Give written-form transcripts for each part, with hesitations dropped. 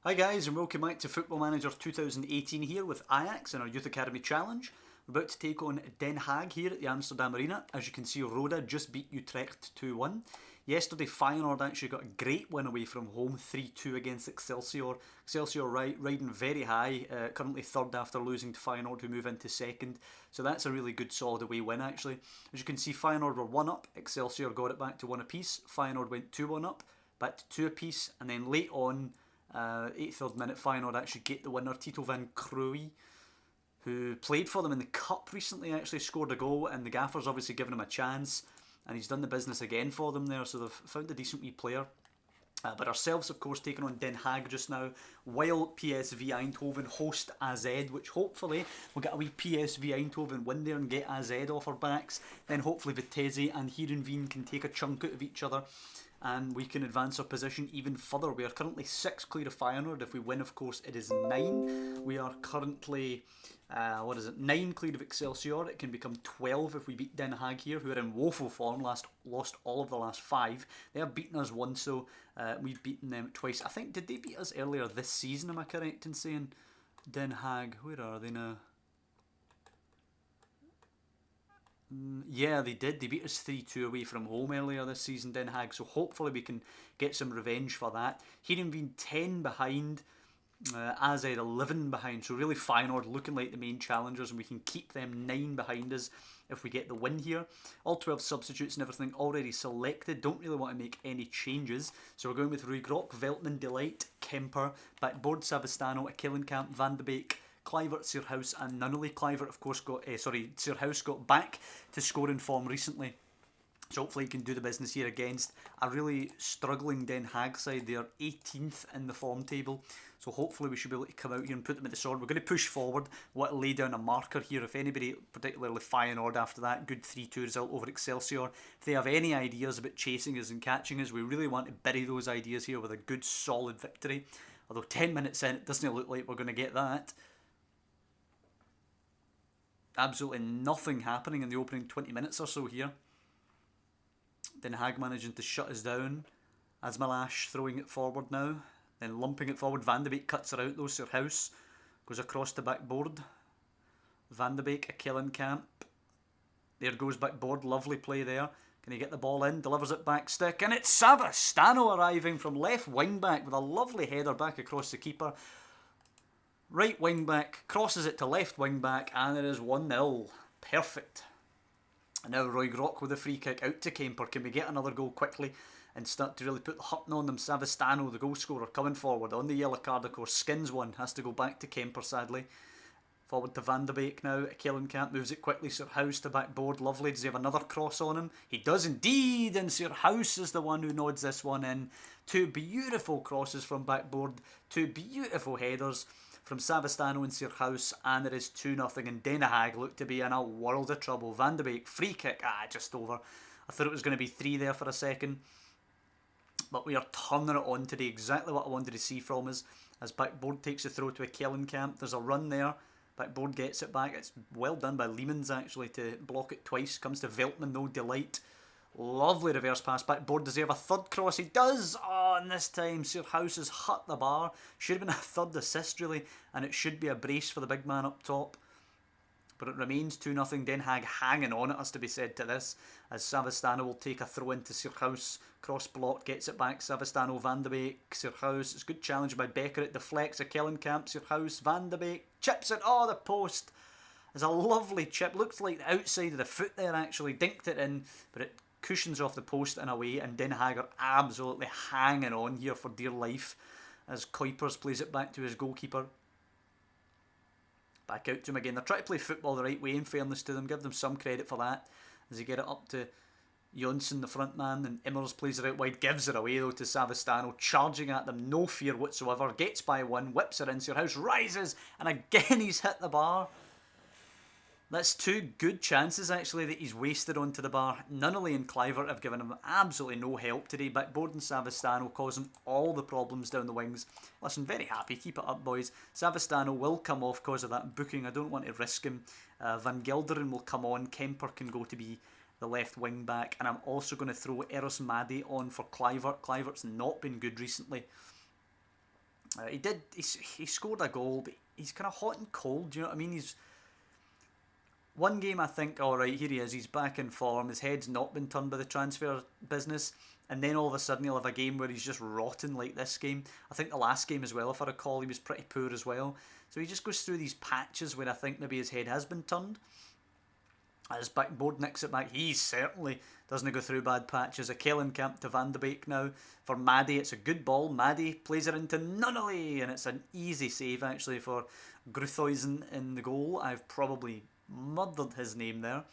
Hi guys and welcome back to Football Manager 2018 here with Ajax in our Youth Academy Challenge. We're about to take on Den Haag here at the Amsterdam Arena. As you can see, Roda just beat Utrecht 2-1. Yesterday, Feyenoord actually got a great win away from home, 3-2 against Excelsior. Excelsior riding very high, currently third after losing to Feyenoord, who move into second. So that's a really good solid away win actually. As you can see, Feyenoord were 1 up, Excelsior got it back to 1 apiece. Feyenoord went 2-1 up, back to 2 apiece, and then late on, 83rd minute, Feyenoord actually get the winner. Tito van Krooij, who played for them in the Cup recently, actually scored a goal, and the gaffer's obviously given him a chance, and he's done the business again for them there, so they've found a decent wee player. But ourselves, of course, taking on Den Haag just now, while PSV Eindhoven host AZ, which hopefully we'll get a wee PSV Eindhoven win there and get AZ off our backs. Then hopefully Vitesse and Heerenveen can take a chunk out of each other, and we can advance our position even further. We are currently 6 clear of Feyenoord. If we win, of course, it is 9. We are currently, 9 clear of Excelsior. It can become 12 if we beat Den Haag here, who are in woeful form, lost all of the last 5. They have beaten us once, so we've beaten them twice. I think, did they beat us earlier this season, am I correct in saying? Den Haag, where are they now? Yeah, they did. They beat us 3-2 away from home earlier this season, Den Haag, so hopefully we can get some revenge for that. Heerenveen 10 behind, AZ 11 behind, so really Feyenoord looking like the main challengers, and we can keep them 9 behind us if we get the win here. All 12 substitutes and everything already selected. Don't really want to make any changes, so we're going with Rui Grok, Veltman, Delight, Kemper, backboard Savastano, Akillenkamp, Van de Beek, Kluivert, Sierhuis and Nunnally. Kluivert, of course, Sierhuis got back to scoring form recently, so hopefully he can do the business here against a really struggling Den Haag side. They are 18th in the form table, so hopefully we should be able to come out here and put them at the sword. We're going to push forward. Want to lay down a marker here. If anybody, particularly Feyenoord after that good 3-2 result over Excelsior, if they have any ideas about chasing us and catching us, we really want to bury those ideas here with a good solid victory. Although 10 minutes in, it doesn't look like we're going to get that. Absolutely nothing happening in the opening 20 minutes or so here. Den Haag managing to shut us down. Asmalash throwing it forward now, then lumping it forward. Van de Beek cuts her out though. Sierhuis goes across the backboard. Van de Beek, Akillenkamp. There goes backboard. Lovely play there. Can he get the ball in? Delivers it back stick, and it's Savastano arriving from left wing back with a lovely header back across the keeper. Right wing back crosses it to left wing back, and it is 1-0. Perfect. And now Rui Grok with a free kick out to Kemper. Can we get another goal quickly and start to really put the hurting on them? Savastano, the goal scorer, coming forward on the yellow card, of course. Skins one, has to go back to Kemper sadly. Forward to Van de Beek now. Akillenkamp moves it quickly. Sierhuis to backboard. Lovely. Does he have another cross on him? He does indeed. And Sierhuis is the one who nods this one in. 2 beautiful crosses from backboard. 2 beautiful headers from Savastano and Sierhuis. And it is 2-0. And Den Haag looked to be in a world of trouble. Van de Beek, free kick. Just over. I thought it was going to be 3 there for a second. But we are turning it on today. Exactly what I wanted to see from us. As backboard takes the throw to Akillenkamp. There's a run there. Backboard gets it back. It's well done by Leemans actually to block it twice. Comes to Veltman though. Delight. Lovely reverse pass. Backboard. Does he have a third cross? He does! Oh, and this time Sierhuis has hut the bar. Should have been a third assist really. And it should be a brace for the big man up top. But it remains 2-0. Den Haag hanging on, it has to be said to this. As Savastano will take a throw into Sierhuis. Cross block, gets it back. Savastano, Van de Beek, Sierhuis. It's a good challenge by Becker. It deflects. Akillenkamp, Sierhuis, Van de Beek. Chips it. Oh, the post. It's a lovely chip. Looks like the outside of the foot there actually. Dinked it in, but it cushions off the post and away. And Den Haag are absolutely hanging on here for dear life. As Kuipers plays it back to his goalkeeper. Back out to him again. They're trying to play football the right way, in fairness to them. Give them some credit for that. As they get it up to Jonsson, the front man, and Immers plays it out wide. Gives it away though to Savastano. Charging at them, no fear whatsoever. Gets by one, whips it in. Sierhuis rises, and again he's hit the bar. That's 2 good chances actually that he's wasted onto the bar. Nunnally and Kluivert have given him absolutely no help today. Backboard and Savastano causing all the problems down the wings. Listen, very happy. Keep it up, boys. Savastano will come off because of that booking. I don't want to risk him. Van Gelderen will come on. Kemper can go to be the left wing back. And I'm also going to throw Eros Madi on for Kluivert. Kluivert's not been good recently. He scored a goal, but he's kind of hot and cold. Do you know what I mean? He's one game I think, all right, here he is. He's back in form. His head's not been turned by the transfer business, and then all of a sudden he'll have a game where he's just rotten, like this game. I think the last game as well, if I recall, he was pretty poor as well. So he just goes through these patches where I think maybe his head has been turned. As backboard nicks it back, he certainly doesn't go through bad patches. A Kellenkamp to Van de Beek now for Maddie. It's a good ball. Maddie plays it into Nunnally, and it's an easy save actually for Gruthuizen in the goal. I've probably murdered his name there,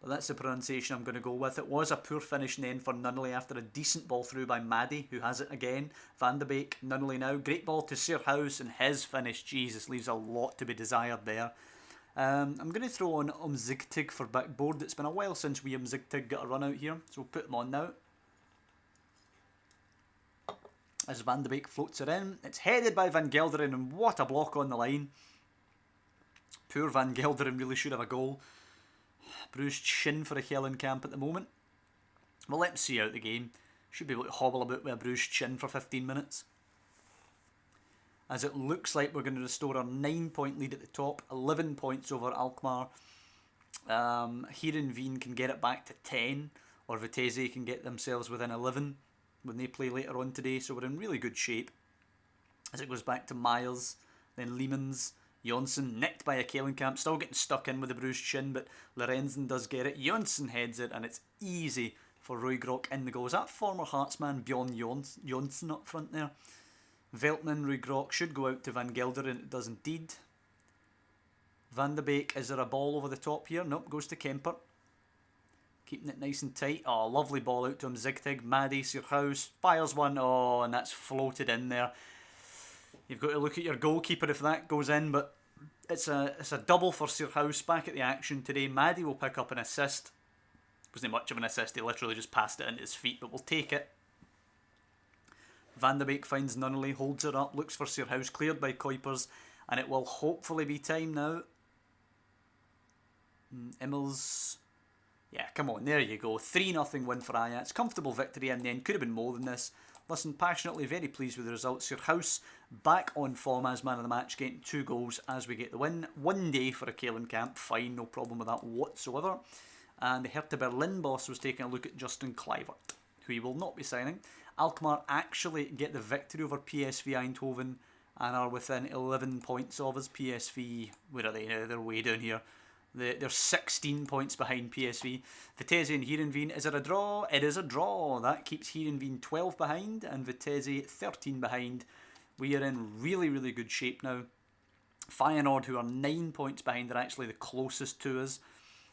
but that's the pronunciation I'm going to go with. It was a poor finish in the end for Nunnally after a decent ball through by Maddie, who has it again. Van de Beek, Nunnally now. Great ball to Sierhuis, and his finish, Jesus, leaves a lot to be desired there. I'm going to throw on Umzigtig for backboard. It's been a while since we Umzigtig got a run out here, so we'll put him on now. As Van de Beek floats it in, it's headed by Van Gelderen, and what a block on the line. Poor Van Gelderen really should have a goal. Bruised shin for a Kellenkamp at the moment. Well, let him see out the game. Should be able to hobble about with a bruised shin for 15 minutes. As it looks like we're going to restore our 9-point lead at the top. 11 points over Alkmaar. Heerenveen can get it back to 10. Or Vitesse can get themselves within 11 when they play later on today. So we're in really good shape. As it goes back to Myers, then Leemans, Jonsson, nicked by a Kellenkamp, still getting stuck in with a bruised shin, but Lorenzen does get it. Jonsson heads it, and it's easy for Roy Grok in the goal. Is that former Heartsman Bjorn Jonsson up front there? Veltman, Roy Grok should go out to Van Gelderen, it does indeed. Van de Beek, is there a ball over the top here? Nope, goes to Kemper. Keeping it nice and tight. Oh, lovely ball out to him. Zigtig, Maddie, Sierhuis, fires one. Oh, and that's floated in there. You've got to look at your goalkeeper if that goes in, but it's a double for Sierhuis back at the action today. Maddie will pick up an assist. Wasn't much of an assist, he literally just passed it into his feet, but we'll take it. Van de Beek finds Nunnally, holds it up, looks for Sierhuis, cleared by Kuipers, and it will hopefully be time now. Immels, yeah, come on, there you go. 3-0 win for Ajax. Comfortable victory in the end, could have been more than this. Listen, passionately, very pleased with the results. Sierhuis back on form as man of the match, getting 2 goals as we get the win. 1 day for a Kellenkamp, fine, no problem with that whatsoever. And the Hertha Berlin boss was taking a look at Justin Kluivert, who he will not be signing. Alkmaar actually get the victory over PSV Eindhoven and are within 11 points of us. PSV, where are they now? They're way down here. They're 16 points behind PSV. Vitesse and Heerenveen, is it a draw? It is a draw. That keeps Heerenveen 12 behind and Vitesse 13 behind. We are in really, really good shape now. Feyenoord, who are 9 points behind, are actually the closest to us.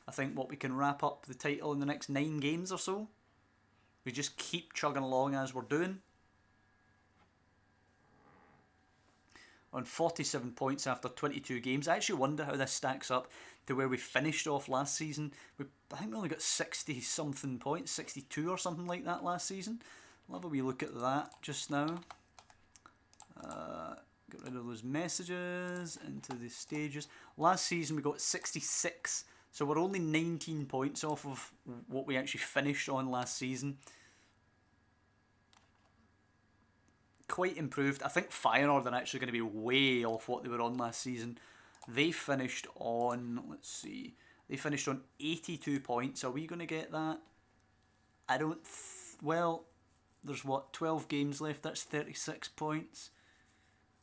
I think we can wrap up the title in the next 9 games or so. We just keep chugging along as we're doing. On 47 points after 22 games. I actually wonder how this stacks up to where we finished off last season. I think we only got 60 something points, 62 or something like that last season. I'll have a wee look at that just now. Get rid of those messages into the stages. Last season we got 66, so we're only 19 points off of what we actually finished on last season. Quite improved. I think Feyenoord are actually going to be way off what they were on last season. They finished on, let's see, they finished on 82 points. Are we going to get that? I don't, well, there's what, 12 games left, that's 36 points.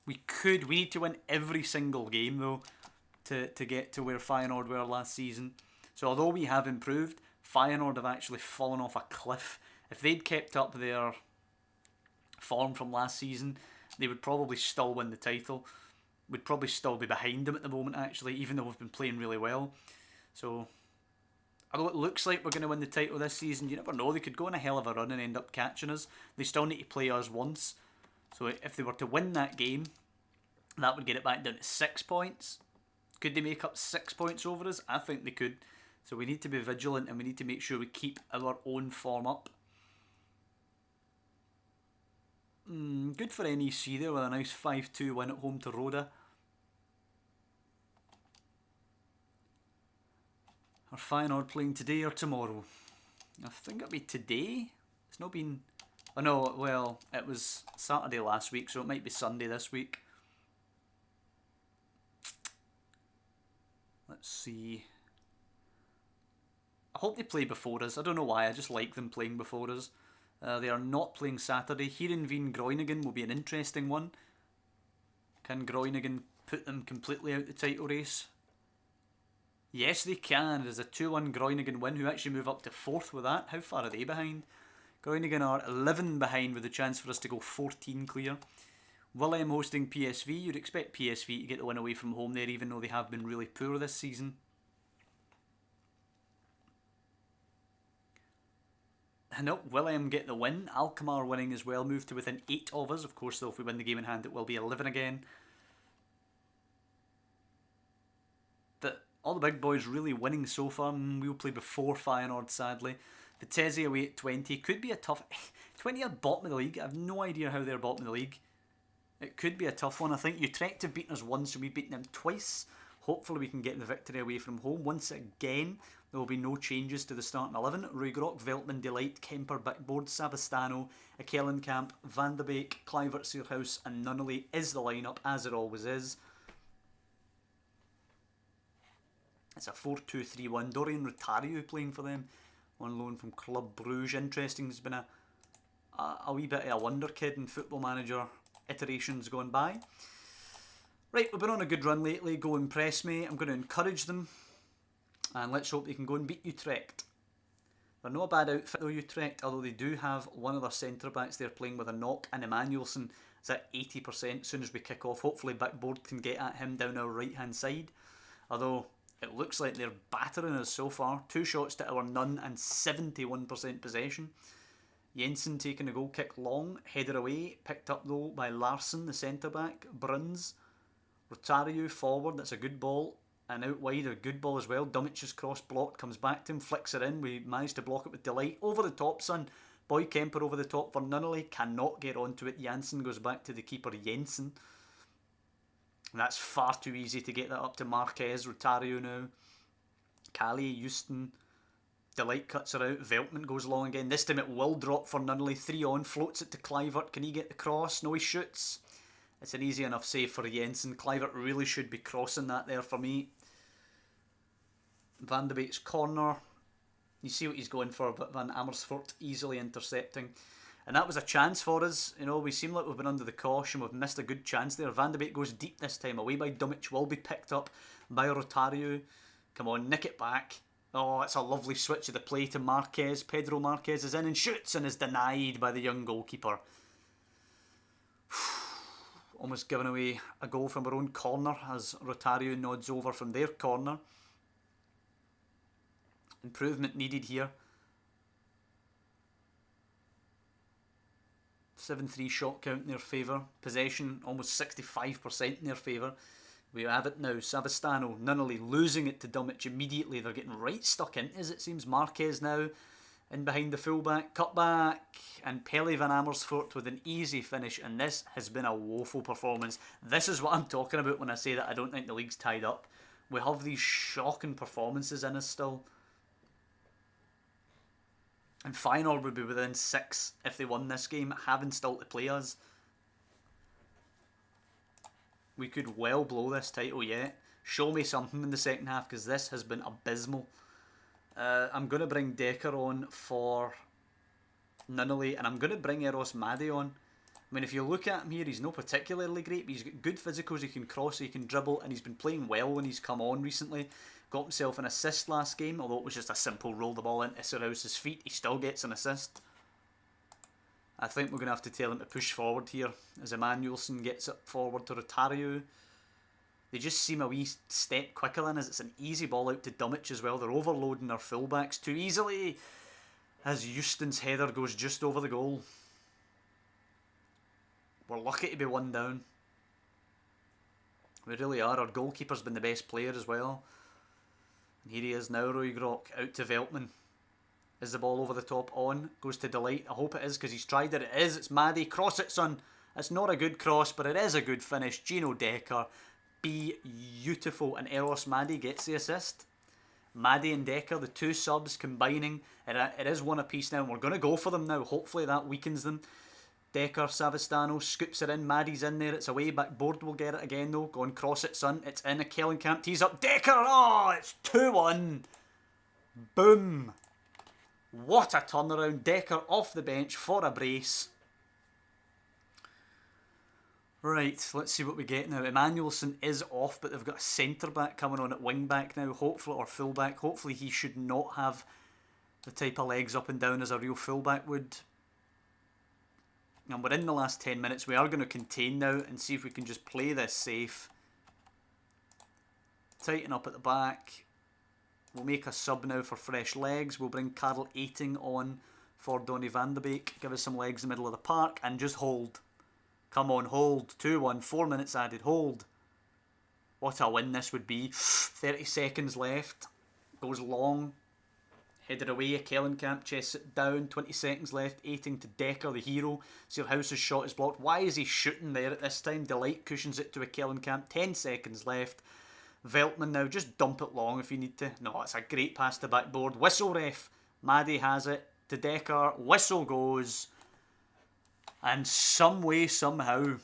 We need to win every single game though to get to where Feyenoord were last season. So although we have improved, Feyenoord have actually fallen off a cliff. If they'd kept up their form from last season, they would probably still win the title. We'd probably still be behind them at the moment actually, even though we've been playing really well. So although it looks like we're going to win the title this season, you never know, they could go on a hell of a run and end up catching us. They still need to play us once, so if they were to win that game, that would get it back down to 6 points. Could they make up 6 points over us? I think they could. So we need to be vigilant and we need to make sure we keep our own form up. Good for NEC there with a nice 5-2 win at home to Roda. Are Feyenoord playing today or tomorrow? I think it'll be today. It's not been Oh no, well, it was Saturday last week, so it might be Sunday this week. Let's see. I hope they play before us. I don't know why, I just like them playing before us. They are not playing Saturday. Heerenveen Groningen will be an interesting one. Can Groningen put them completely out the title race? Yes, they can. There's a 2-1 Groningen win, who actually move up to 4th with that. How far are they behind? Groningen are 11 behind with a chance for us to go 14 clear. Willem hosting PSV. You'd expect PSV to get the win away from home there, even though they have been really poor this season. No, Willem get the win. Alkmaar winning as well, move to within 8 of us. Of course, though, if we win the game in hand, it will be 11 again. But all the big boys really winning so far. We'll play before Feyenoord, sadly. Vitesse away at 20. Could be a tough... 20 are bottom of the league. I have no idea how they're bottom of the league. It could be a tough one. I think Utrecht have beaten us once, so we've beaten them twice. Hopefully we can get the victory away from home. Once again, there will be no changes to the starting 11. Ruigrok, Veltman, Delight, Kemper, Backboard, Savastano, Ekelenkamp, Van de Beek, Kluivert, Searhouse and Nunnally is the lineup, as it always is. It's a 4-2-3-1. Dorian Rotario playing for them on loan from Club Bruges. Interesting. There's been a wee bit of a wonder kid in Football Manager iterations gone by. Right, we've been on a good run lately. Go impress me. I'm going to encourage them. And let's hope they can go and beat Utrecht. They're not a bad outfit though, Utrecht, although they do have one of their centre-backs there playing with a knock, and Emmanuelson is at 80% as soon as we kick off. Hopefully Backboard can get at him down our right-hand side. Although it looks like they're battering us so far. 2 shots to our none and 71% possession. Jensen taking a goal kick long, header away, picked up though by Larson, the centre-back. Bruns. Rotario forward, that's a good ball. And out wide, a good ball as well. Dummich's cross blocked, comes back to him, flicks it in. We managed to block it with Delight. Over the top, son. Boy Kemper over the top for Nunnally. Cannot get onto it. Janssen goes back to the keeper, Jensen. And that's far too easy to get that up to Marquez. Rotario now. Cali, Houston. Delight cuts her out. Veltman goes long again. This time it will drop for Nunnally. 3 on. Floats it to Kluivert. Can he get the cross? No, he shoots. It's an easy enough save for Jensen. Kluivert really should be crossing that there for me. Van de Beek's corner. You see what he's going for, but Van Amersfoort easily intercepting. And that was a chance for us. You know, we seem like we've been under the cosh and we've missed a good chance there. Van de Beek goes deep this time. Away by Dummich, will be picked up by Rotario. Come on, nick it back. Oh, it's a lovely switch of the play to Marquez. Pedro Marquez is in and shoots and is denied by the young goalkeeper. Almost giving away a goal from our own corner as Rotario nods over from their corner. Improvement needed here. 7-3 shot count in their favour. Possession almost 65% in their favour. We have it now. Savastano, Nunnally losing it to Dummich immediately. They're getting right stuck into it seems. Marquez now in behind the fullback, cut back, and Pelle van Amersfoort with an easy finish, and this has been a woeful performance. This is what I'm talking about when I say that I don't think the league's tied up. We have these shocking performances in us still. And Feyenoord would be within 6 if they won this game, having still to play us. We could well blow this title yet. Show me something in the second half, because this has been abysmal. I'm going to bring Decker on for Nunnally, and I'm going to bring Eros Madi on. I mean, if you look at him here, he's not particularly great, but he's got good physicals, he can cross, he can dribble, and he's been playing well when he's come on recently. Got himself an assist last game, although it was just a simple roll the ball into Serhouse's feet. He still gets an assist. I think we're going to have to tell him to push forward here, as Emmanuelson gets it forward to Rotario. They just seem a wee step quicker than us. It's an easy ball out to Dummich as well. They're overloading their fullbacks too easily, as Houston's header goes just over the goal. We're lucky to be 1 down. We really are. Our goalkeeper's been the best player as well. And here he is now, Ruigrok, out to Veltman. Is the ball over the top on? Goes to Delight. I hope it is, because he's tried it. It is. It's Maddie. Cross it, son. It's not a good cross, but it is a good finish. Gino Decker. Beautiful. And Eros Maddie gets the assist. Maddie and Decker, the two subs combining. It is one apiece now, and we're going to go for them now. Hopefully that weakens them. Decker, Savastano scoops it in. Maddie's in there. It's away. Backboard will get it again though. Go and cross it, son. It's in. A Kellenkamp tees up. Decker! Oh, it's 2-1. Boom. What a turnaround. Decker off the bench for a brace. Right, let's see what we get now. Emmanuelson is off, but they've got a centre-back coming on at wing-back now, hopefully, or full-back. Hopefully he should not have the type of legs up and down as a real full-back would. And we're in the last 10 minutes. We are going to contain now and see if we can just play this safe. Tighten up at the back. We'll make a sub now for fresh legs. We'll bring Karel Eiting on for Donny van de Beek. Give us some legs in the middle of the park and just hold. Come on, hold. 2-1, 4 minutes added, hold. What a win this would be. 30 seconds left. Goes long. Headed away, Kellenkamp chests it down. 20 seconds left. Eiting to Decker, the hero. Searhouse's shot is blocked. Why is he shooting there at this time? Delight cushions it to a Kellenkamp. 10 seconds left. Veltman now, just dump it long if you need to. No, it's a great pass to backboard. Whistle ref. Maddie has it to Decker. Whistle goes. And some way, somehow,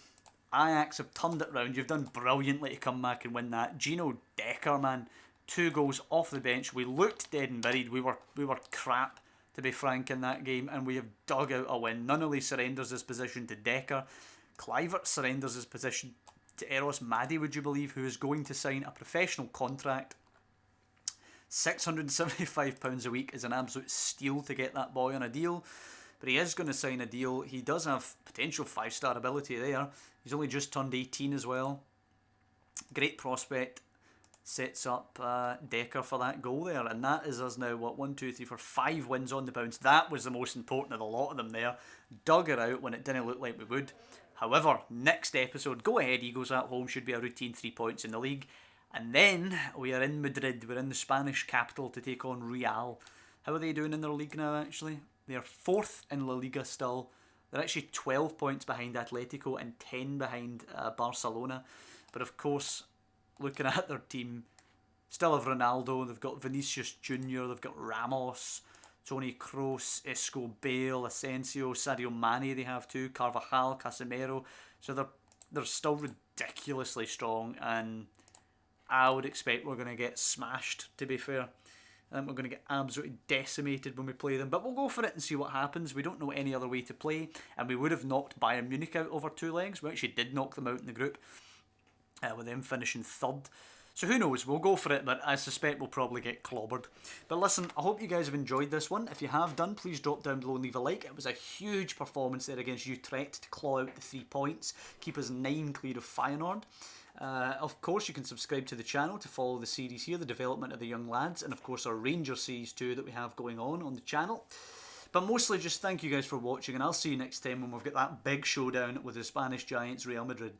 Ajax have turned it round. You've done brilliantly to come back and win that. Gino Decker, man. 2 goals off the bench. We looked dead and buried. We were crap, to be frank, in that game. And we have dug out a win. Nunnally surrenders his position to Decker. Kluivert surrenders his position to Eros Maddie, would you believe, who is going to sign a professional contract. £675 a week is an absolute steal to get that boy on a deal. But he is going to sign a deal. He does have potential 5-star ability there. He's only just turned 18 as well. Great prospect. Sets up Decker for that goal there. And that is us now, what, 1, 2, 3, 4, 5 wins on the bounce. That was the most important of the lot of them there. Dug her out when it didn't look like we would. However, next episode, go ahead Eagles at home, should be a routine 3 points in the league. And then we are in Madrid. We're in the Spanish capital to take on Real. How are they doing in their league now, actually? They are 4th in La Liga still. They're actually 12 points behind Atletico and 10 behind Barcelona. But of course, looking at their team, still have Ronaldo. They've got Vinicius Jr. They've got Ramos, Toni Kroos, Isco, Bale, Asensio, Sadio Mane they have too, Carvajal, Casemiro. So they're still ridiculously strong, and I would expect we're going to get smashed, to be fair. I think we're going to get absolutely decimated when we play them. But we'll go for it and see what happens. We don't know any other way to play. And we would have knocked Bayern Munich out over 2 legs. We actually did knock them out in the group, with them finishing 3rd. So who knows? We'll go for it, but I suspect we'll probably get clobbered. But listen, I hope you guys have enjoyed this one. If you have done, please drop down below and leave a like. It was a huge performance there against Utrecht to claw out the 3 points. Keep us 9 clear of Feyenoord. Of course, you can subscribe to the channel to follow the series here, the development of the young lads, and of course our Ranger series too that we have going on the channel. But mostly just thank you guys for watching, and I'll see you next time when we've got that big showdown with the Spanish Giants, Real Madrid.